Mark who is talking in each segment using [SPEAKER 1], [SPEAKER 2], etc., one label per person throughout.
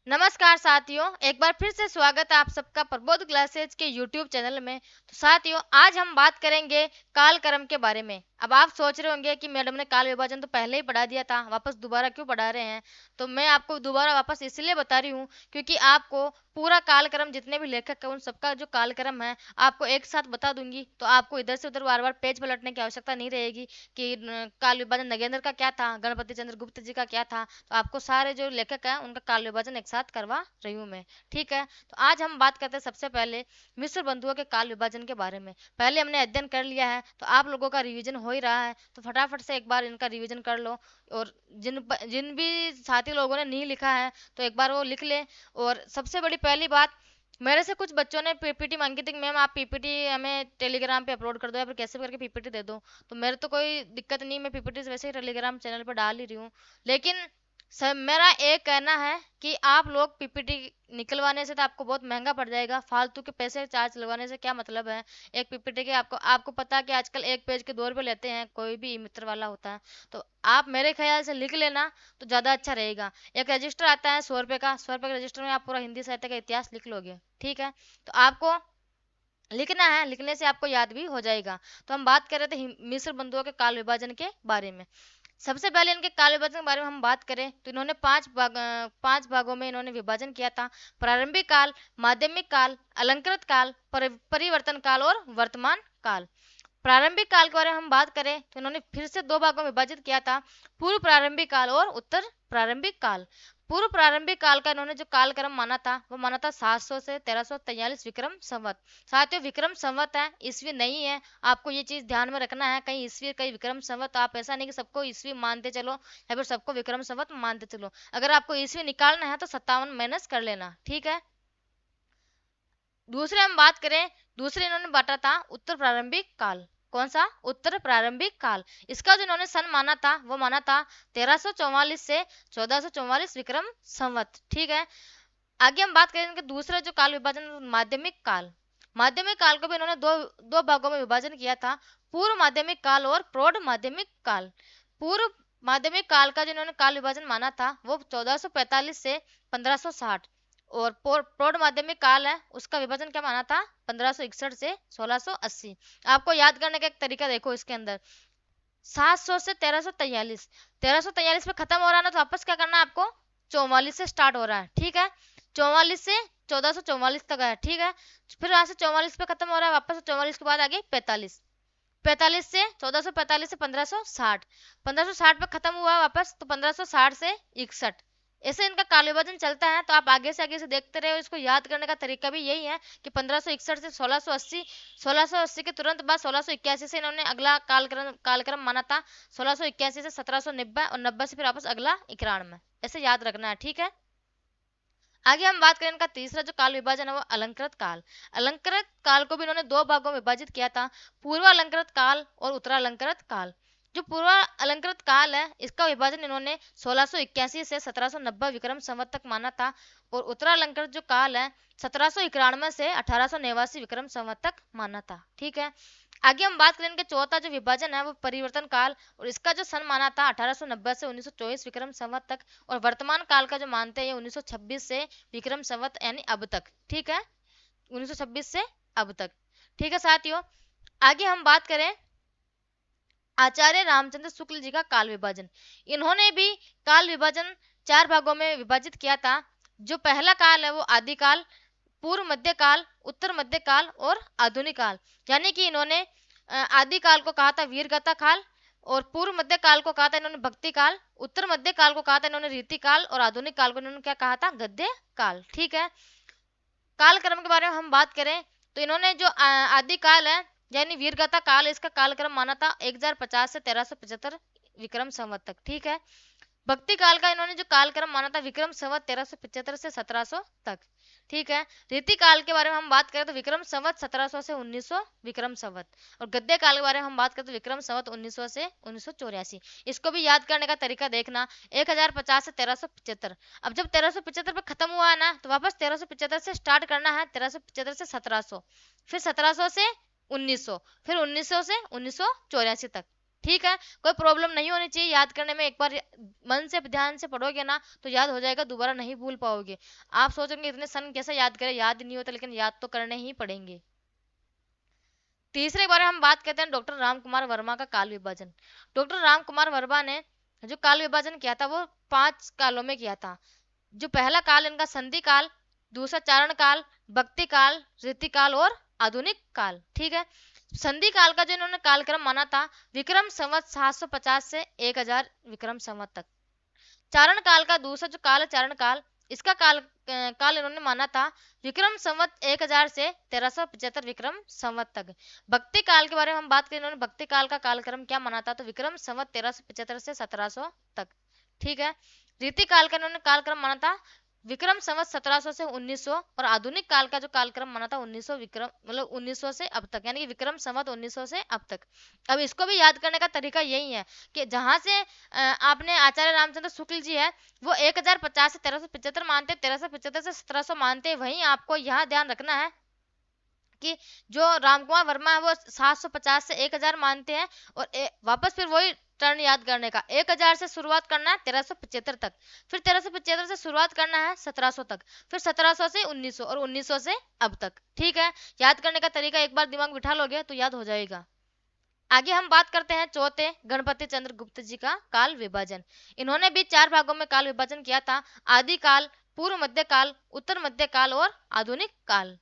[SPEAKER 1] नमस्कार साथियों, एक बार फिर से स्वागत है आप सबका प्रबोध क्लासेज के यूट्यूब चैनल में। तो साथियों, आज हम बात करेंगे काल कर्म के बारे में। अब आप सोच रहे होंगे कि मैडम ने काल विभाजन तो पहले ही पढ़ा दिया था, वापस दोबारा क्यों पढ़ा रहे हैं। तो मैं आपको दोबारा वापस इसलिए बता रही हूँ क्योंकि आपको पूरा काल कर्म, जितने भी लेखक है उन सबका जो काल कर्म है आपको एक साथ बता दूंगी। तो आपको इधर से उधर बार बार पेज पलटने की आवश्यकता नहीं रहेगी कि काल विभाजन नगेंद्र का क्या था, गणपति चंद्र गुप्त जी का क्या था। तो आपको सारे जो लेखक हैं उनका काल विभाजन एक साथ करवा रही हूँ मैं। ठीक है, तो आज हम बात करते हैं सबसे पहले मिस्र बंधुओं के काल विभाजन के बारे में। पहले हमने अध्ययन कर लिया है, तो आप लोगों का रिवीजन हो ही रहा है, तो फटाफट से एक बार इनका रिवीजन कर लो। और जिन भी साथी लोगों ने नहीं लिखा है तो एक बार वो लिख ले। और सबसे बड़ी पहली बात, मेरे से कुछ बच्चों ने पीपीटी मांगी थी कि मैम आप पीपीटी हमें टेलीग्राम पे अपलोड कर दो या फिर कैसे भी करके पीपीटी दे दो। तो मेरे तो कोई दिक्कत नहीं, मैं पीपीटी वैसे ही टेलीग्राम चैनल पर डाल ही रही हूँ। लेकिन सर, मेरा एक कहना है कि आप लोग पीपीटी निकलवाने से तो आपको बहुत महंगा पड़ जाएगा। फालतू के पैसे चार्ज लगवाने से क्या मतलब है। एक पीपीटी के आपको आपको पता है कि आजकल एक पेज के 2 रुपये लेते हैं, कोई भी मित्र वाला होता है। तो आप मेरे ख्याल से लिख लेना तो ज़्यादा अच्छा रहेगा। एक रजिस्टर आता है 100 रुपये का, 100 रुपये के रजिस्टर में आप पूरा हिंदी साहित्य का इतिहास लिख लोगे। ठीक है, तो आपको लिखना है, लिखने से आपको याद भी हो जाएगा। तो हम बात कर रहे थे मिस्र बंधुओं के काल विभाजन के बारे में। सबसे पहले इनके काल विभाजन के बारे में हम बात करें तो इन्होंने 5 भागों में इन्होंने विभाजन किया था। प्रारंभिक काल, माध्यमिक काल, अलंकृत काल, परिवर्तन काल और वर्तमान काल। प्रारंभिक काल के बारे में हम बात करें तो इन्होंने फिर से 2 भागों में विभाजित किया था, पूर्व प्रारंभिक काल और उत्तर प्रारंभिक काल। पूर्व प्रारंभिक काल का इन्होंने जो कालक्रम माना था वो माना था 700 से 1343 विक्रम संवत। साथियों, विक्रम संवत है, ईस्वी नहीं है। आपको ये चीज ध्यान में रखना है, कहीं ईस्वी कहीं विक्रम संवत। आप ऐसा नहीं कि सबको ईस्वी मानते चलो या फिर सबको विक्रम संवत मानते चलो। अगर आपको ईस्वी निकालना है तो 57 माइनस कर लेना। ठीक है, दूसरे हम बात करें, दूसरे इन्होंने बांटा था उत्तर प्रारंभिक काल। कौन सा? उत्तर प्रारंभिक काल। इसका जो इन्होंने सन माना था वो माना था 1344 से 1444 विक्रम संवत। ठीक है, आगे हम बात करें इनके दूसरा जो काल विभाजन, माध्यमिक काल। माध्यमिक काल को भी इन्होंने दो दो भागों में विभाजन किया था, पूर्व माध्यमिक काल और प्रौढ़ माध्यमिक काल। पूर्व माध्यमिक काल का जो इन्होंने काल विभाजन माना था वो 1445 से 1560। और प्रौढ़ माध्यमिक काल है उसका विभाजन क्या माना था? 1561 से 1680। आपको याद करने का एक तरीका देखो इसके अंदर, 700 से 1343, 1343 पे खत्म हो रहा है ना, तो वापस क्या करना है आपको? 44 से स्टार्ट हो रहा है। ठीक है, 44 से 1444 तक है। ठीक है, फिर यहाँ से 44 पे खत्म हो रहा है, वापस 44 के बाद आगे 45, 45 से 1445 से 1560, 1560 पे खत्म हुआ वापस, तो 1560 से 61। ऐसे इनका काल विभाजन चलता है। तो आप आगे से देखते रहे, इसको याद करने का तरीका भी यही है कि 1561 से 1680, 1680 के तुरंत बाद 1681 से इन्होंने अगला कालक्रम माना था। 1681 से 1790 और 90 से फिर वापस अगला 91। ऐसे याद रखना है। ठीक है, आगे हम बात करें इनका तीसरा जो काल विभाजन है वो अलंकृत काल। अलंकृत काल को भी इन्होंने 2 भागों में विभाजित किया था, पूर्व अलंकृत काल और उत्तरालंकृत काल। जो पूर्व अलंकृत काल है इसका विभाजन इन्होंने 1681 से 1790 विक्रम संवत तक माना था। और उत्तरालंकृत जो काल है 1791 से 1889 विक्रम संवत तक माना था। ठीक है, आगे हम बात करें इनके चौथा जो विभाजन है वो परिवर्तन काल, और इसका जो सन माना था 1890 से 1924 विक्रम संवत तक। और वर्तमान काल का जो मानते हैं ये 1926 से विक्रम संवत यानी अब तक। ठीक है, 1926 से अब तक। ठीक है साथियों, आगे हम बात करें आचार्य रामचंद्र शुक्ल जी का काल विभाजन। इन्होंने भी काल विभाजन 4 भागों में विभाजित किया था। जो पहला काल है वो आदिकाल, पूर्व मध्य काल, उत्तर मध्य काल और आधुनिक काल। यानी कि इन्होंने आदिकाल को कहा था वीरगाथा काल, और पूर्व मध्य काल को कहा था इन्होंने भक्ति काल, उत्तर मध्य काल को कहा था इन्होंने रीति काल, और आधुनिक काल को इन्होंने क्या कहा था? गद्य काल। ठीक है, कालक्रम के बारे में हम बात करें तो इन्होंने जो आदिकाल है यानी वीरगाथा काल, इसका कालक्रम माना था 1050 से 1375 विक्रम संवत तक। ठीक है, भक्ति काल का इन्होंने जो कालक्रम माना था विक्रम संवत 1375 से 1700 तक। ठीक है, रीति काल के बारे में हम बात करें तो विक्रम संवत 1700 से 1900 विक्रम संवत। और गद्य काल के बारे में हम बात करें तो विक्रम संवत 1900 से 1984। इसको भी याद करने का तरीका देखना, 1050 से 1375। अब जब 1375 पे खत्म हुआ है ना, तो वापस 1375 से स्टार्ट करना है, 1375 से 1700, फिर 1700 से 1900, फिर 1900 से 1984 तक। ठीक है, कोई प्रॉब्लम नहीं होनी चाहिए याद करने में। एक बार मन से ध्यान से पढ़ोगे ना तो याद हो जाएगा, दोबारा नहीं भूल पाओगे। आप सोचेंगे इतने सन कैसे याद करें, याद नहीं होता, लेकिन याद तो करने ही पड़ेंगे। तीसरे बारे हम बात करते हैं डॉक्टर राम कुमार वर्मा का काल विभाजन। डॉक्टर राम कुमार वर्मा ने जो काल विभाजन किया था वो 5 कालों में किया था। जो पहला काल इनका संधि काल, दूसरा चारण काल, भक्ति काल, रीति काल और आधुनिक काल। ठीक है, संधि काल का जो इन्होंने कालक्रम माना था विक्रम संवत 750 से 1000 विक्रम संवत तक। चारण काल का दूसरा जो काल है चारण काल, इसका काल इन्होंने माना था विक्रम संवत 1000 से 1375 विक्रम संवत तक। भक्ति काल के बारे में हम बात करें, इन्होंने भक्ति काल का कालक्रम क्या माना था, तो विक्रम संवत 1375 से 1700 तक। ठीक है, रीति काल का इन्होंने कालक्रम माना था विक्रम संवत 1700 से 1900, और आधुनिक काल का जो कालक्रम माना था 1900 विक्रम मतलब 1900 से अब तक, यानी कि विक्रम संवत 1900 से अब तक। अब इसको भी याद करने का तरीका यही है कि जहां से आपने आचार्य रामचंद्र शुक्ल जी है वो 1050 से 1375 मानते, 1375 से 1700 मानते, वहीं आपको यहाँ ध्यान रखना है कि जो रामकुमार वर्मा है वो 750 से 1000 मानते हैं, और वापस फिर वही टर्न याद करने का, 1000 से शुरुआत करना है 1375 तक, फिर 1375 से शुरुआत करना है 1700 तक, फिर 1700 से 1900 और 1900 से अब तक। ठीक है, याद करने का तरीका एक बार दिमाग बिठा लोगे तो याद हो जाएगा। आगे हम बात करते हैं चौथे गणपति चंद्र गुप्त जी का काल विभाजन। इन्होंने भी 4 भागों में काल विभाजन किया था, आदि काल, पूर्व मध्य काल, उत्तर मध्य काल और आधुनिक काल।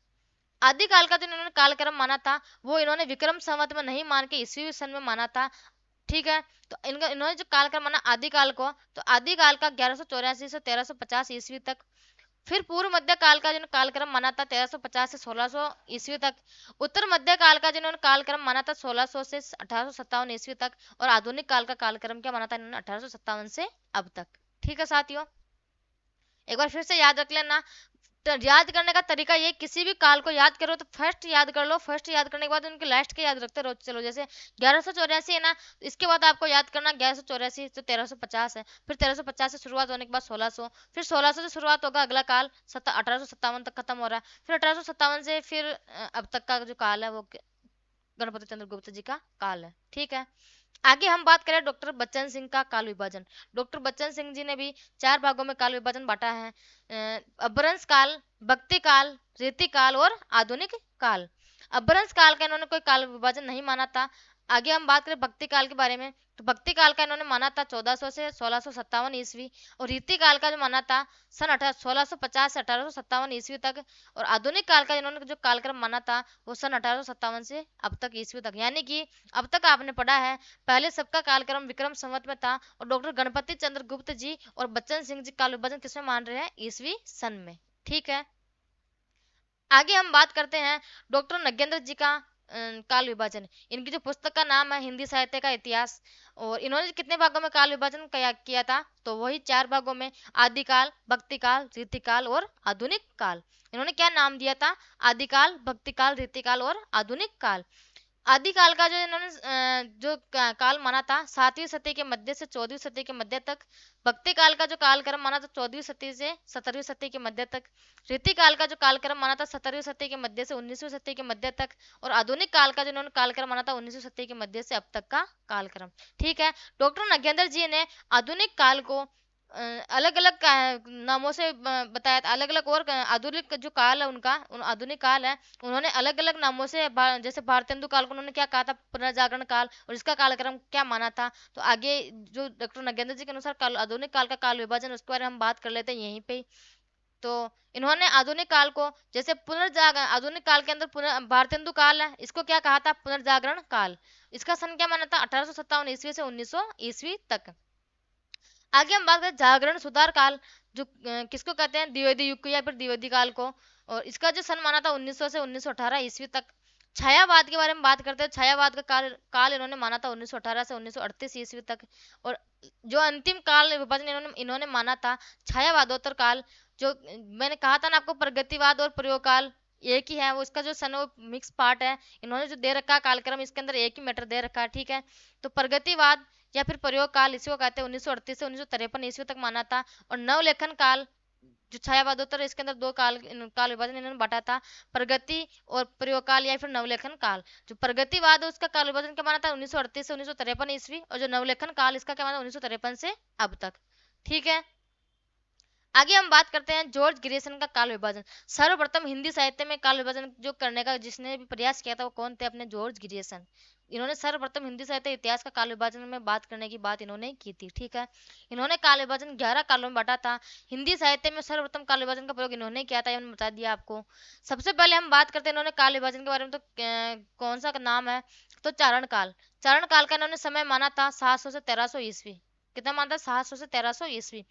[SPEAKER 1] आदि काल का जो इन्होंने कालक्रम माना था वो इन्होंने विक्रम संवत में नहीं मान के ईस्वी सन में माना था। ठीक है, तो इन्होंने जो कालक्रम माना आदि काल को, तो आदि काल का 1184 से 1350 ईस्वी तक। फिर पूर्व मध्य काल का जिन्होंने कालक्रम माना था 1350 से 1600 ईस्वी तक। उत्तर मध्य काल का जिन्होंने कालक्रम माना था 1600 से 1857 ईस्वी तक। और आधुनिक काल का कालक्रम क्या माना था इन्होंने 1857 से अब तक। ठीक है साथियों, एक बार फिर से याद रख लेना। तो याद करने का तरीका ये, किसी भी काल को याद करो तो फर्स्ट याद कर लो, फर्स्ट याद करने के बाद उनके लास्ट के याद रखते रहो। चलो जैसे 1184 है ना, इसके बाद आपको याद करना 1184 तो 1350 है, फिर 1350 से शुरुआत होने के बाद 1600, फिर 1600 से शुरुआत होगा अगला काल 1857 तक खत्म हो रहा है, फिर 1857 से फिर अब तक का जो काल है वो गणपति चंद्र गुप्त जी का काल है। ठीक है, आगे हम बात करें डॉक्टर बच्चन सिंह का काल विभाजन। डॉक्टर बच्चन सिंह जी ने भी 4 भागों में काल विभाजन बांटा है, अपभ्रंश काल, भक्ति काल, रीति काल और आधुनिक काल। अपभ्रंश काल का इन्होंने कोई काल विभाजन नहीं माना था। आगे हम बात करें भक्ति काल के बारे में, तो भक्ति काल का इन्होंने माना था 1400 से 1657 ईस्वी, और रीति काल का जो माना था सन 1650 से 1857 ईस्वी तक। और आधुनिक काल का इन्होंने जो कालक्रम माना था वो सन 1857 से अब तक ईस्वी तक। यानी कि अब तक आपने पढ़ा है, पहले सबका कालक्रम विक्रम संवत में था, और डॉक्टर गणपति चंद्र गुप्त जी और बच्चन सिंह जी काल विभाजन किसमें मान रहे हैं, ईस्वी सन में। ठीक है, आगे हम बात करते हैं डॉक्टर नगेंद्र जी का काल विभाजन। इनकी जो पुस्तक का नाम है हिंदी साहित्य का इतिहास, और इन्होंने कितने भागों में काल विभाजन किया था, तो वही 4 भागों में, आदि काल, भक्ति काल, रीति काल और आधुनिक काल। इन्होंने क्या नाम दिया था, आदि काल, भक्ति काल, रीति काल और आधुनिक काल। आदि काल का जो इन्होंने जो काल माना था 7वीं सदी के मध्य से 14वीं सदी के मध्य तक। भक्ति काल का जो कालक्रम माना था 14वीं सदी से 17वीं सदी के मध्य तक। रीति काल का जो कालक्रम माना था 17वीं सदी के मध्य से 19वीं सदी के मध्य तक। और आधुनिक काल का जो इन्होंने कालक्रम माना था 19वीं सदी के मध्य से अब तक का कालक्रम। ठीक है, डॉक्टर नगेंद्र जी ने आधुनिक काल को अलग अलग नामों से बताया था, अलग अलग। और आधुनिक जो काल है उनका, आधुनिक काल है, उन्होंने अलग अलग नामों से जैसे भारतेंदु काल को उन्होंने क्या कहा था, पुनर्जागरण काल, और इसका कालक्रम क्या माना था। तो आगे जो डॉक्टर नगेंद्र जी के अनुसार आधुनिक काल का काल विभाजन, उसके बारे में हम बात कर लेते हैं यहीं पे। तो इन्होंने आधुनिक काल को जैसे आधुनिक काल के अंदर भारतेंदु काल है, इसको क्या कहा था, पुनर्जागरण काल। इसका सन क्या माना था, 1857 ईस्वी से 1900 ईस्वी तक। आगे हम बात करें जागरण सुधार काल, जो किसको कहते हैं, द्विवेदी युग को या फिर द्विवेदी काल को। और इसका जो सन माना था 1900 से 1918 ईस्वी तक। छायावाद के बारे में बात करते हैं, छायावाद का काल इन्होंने माना था 1918 से 1938 ईस्वी तक। और जो अंतिम काल विभाजन इन्होंने माना था छायावादोत्तर काल। जो मैंने कहा था ना आपको, प्रगतिवाद और प्रयोग काल एक ही है, वो इसका जो सन वो मिक्स पार्ट है। इन्होंने जो दे रखा है कालक्रम, इसके अंदर एक ही मैटर दे रखा है। ठीक है, तो प्रगतिवाद या फिर प्रयोग काल इसको कहते हैं 1938 से 1953 ईस्वी तक माना था। और नवलेखन काल जो छायावादोत्तर है इसके अंदर दो काल विभाजन इन्होंने बांटा था, प्रगति और प्रयोग काल या फिर नवलेखन काल। जो प्रगतिवाद है उसका काल विभाजन क्या माना था, 1938 से 1953 ईस्वी, और जो नवलेखन काल इसका क्या माना, 1953 से अब तक। ठीक है, आगे हम बात करते हैं जॉर्ज ग्रियर्सन का काल विभाजन। सर्वप्रथम हिंदी साहित्य में काल विभाजन जो करने का जिसने भी प्रयास किया था वो कौन थे, अपने जॉर्ज ग्रियर्सन। इन्होंने सर्वप्रथम हिंदी साहित्य इतिहास का काल विभाजन में बात करने की बात इन्होंने की थी। ठीक है, इन्होंने काल विभाजन 11 कालों में बांटा था। हिंदी साहित्य में सर्वप्रथम काल विभाजन का प्रयोग इन्होंने किया था, ये मैंने बता दिया आपको। सबसे पहले हम बात करते हैं इन्होंने काल विभाजन के बारे में, तो कौन सा नाम है, तो चारण काल। चारण काल का इन्होंने समय माना था 700 से 1300 ईस्वी। कितना माना था, 700 से 1300 ईस्वी।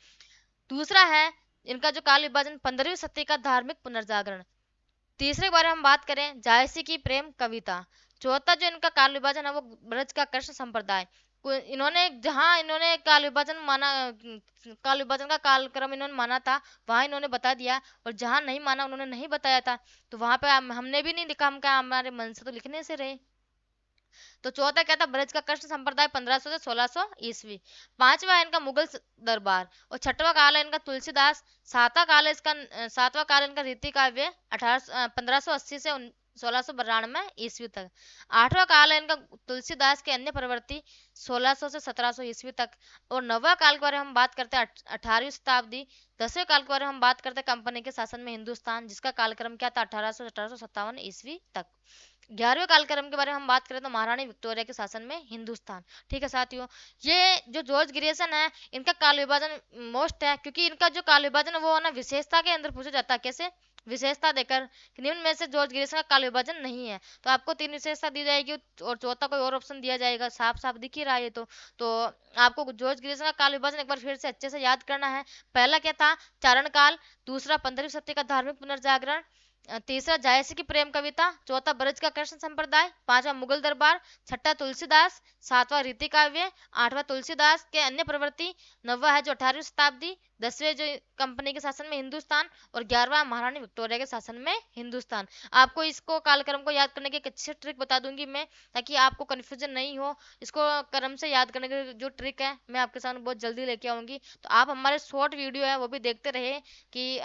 [SPEAKER 1] दूसरा है इनका जो काल विभाजन 15वीं सदी का धार्मिक पुनर्जागरण। तीसरे के बारे में हम बात करें, जायसी की प्रेम कविता। चौथा जो इनका काल विभाजन है वो ब्रज का कृष्ण संप्रदाय। इन्होंने जहां इन्होंने काल विभाजन माना, काल विभाजन का कालक्रम इन्होंने माना था वहां इन्होंने बता दिया, और जहां नहीं माना उन्होंने नहीं बताया था, तो वहां पे हमने भी नहीं लिखा, हम क्या हमारे मन से तो लिखने से रहे। तो चौथा क्या था, ब्रज का कृष्ण संप्रदाय 1500 से 1600 ईस्वी। पांचवा है इनका मुगल दरबार, और छठवां काल है इनका तुलसीदास। सातवां काल इनका रीति काव्य 1580 से 1692 ईस्वी तक। आठवां काल है इनका तुलसीदास के अन्य प्रवृत्ति 1600 से 1700 ईस्वी तक। और नौवां काल के बारे में हम बात करते हैं 18वीं शताब्दी। 10वें काल के बारे में हम बात करते हैं कंपनी के शासन में हिंदुस्तान, जिसका कालक्रम क्या था, 1800 से 1857 ईस्वी तक। 11वें कालक्रम के बारे में हम बात करें तो महारानी विक्टोरिया के शासन में हिंदुस्तान। ठीक है साथियों, ये जो जॉर्ज ग्रियर्सन है इनका काल विभाजन मोस्ट है, क्योंकि इनका जो काल विभाजन है वो है ना विशेषता के अंदर पूछा जाता है। कैसे, विशेषता देकर कि निम्न में से जॉर्ज ग्रियर्सन का काल विभाजन नहीं है, तो आपको 3 विशेषता दी जाएगी और चौथा कोई और ऑप्शन दिया जाएगा। साफ साफ दिख ही रहा है ये तो आपको जॉर्ज ग्रियर्सन का काल विभाजन एक बार फिर से अच्छे से याद करना है। पहला क्या था, चारण काल। दूसरा 15वीं सदी का धार्मिक पुनर्जागरण। तीसरा जायसी की प्रेम कविता। चौथा ब्रज का कृष्ण संप्रदाय। पांचवा मुगल दरबार। छठा तुलसीदास। सातवां रीति काव्य। आठवां तुलसीदास के अन्य प्रवृत्ति। नौवा है जो 18वीं शताब्दी। 10वें जो कंपनी के शासन में हिंदुस्तान। और 11वां महारानी विक्टोरिया के शासन में हिंदुस्तान। आपको इसको कालक्रम को याद करने की एक अच्छी ट्रिक बता दूंगी मैं, ताकि आपको कंफ्यूजन नहीं हो। इसको क्रम से याद करने की जो ट्रिक है मैं आपके सामने बहुत जल्दी लेके आऊंगी, तो आप हमारे शॉर्ट वीडियो है वो भी देखते रहे कि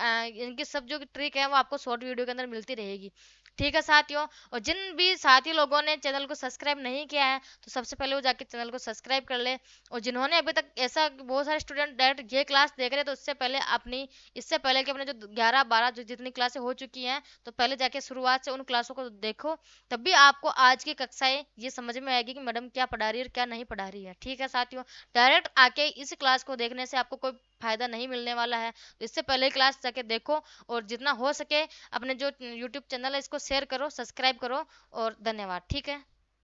[SPEAKER 1] इनकी सब जो ट्रिक है वो आपको शॉर्ट वीडियो के अंदर मिलती रहेगी। ठीक है साथियों, और जिन भी साथी लोगों ने चैनल को सब्सक्राइब नहीं किया है तो सबसे पहले वो जाके चैनल को सब्सक्राइब कर ले। और जिन्होंने अभी तक, ऐसा बहुत सारे स्टूडेंट डायरेक्ट ये क्लास देख रहे हैं, तो इससे पहले कि अपने जो 11 12 जो जितनी क्लासें हो चुकी हैं, तो पहले जाके शुरुआत से उन क्लासों को देखो, तब भी आपको आज की कक्षाएं ये समझ में आएगी कि मैडम क्या पढ़ा रही है और क्या नहीं पढ़ा रही है। ठीक है साथियों, डायरेक्ट आके इस क्लास को देखने से आपको कोई फायदा नहीं मिलने वाला है, तो इससे पहले क्लास जाके देखो, और जितना हो सके अपने जो यूट्यूब चैनल है इसको शेयर करो, सब्सक्राइब करो, और धन्यवाद। ठीक है।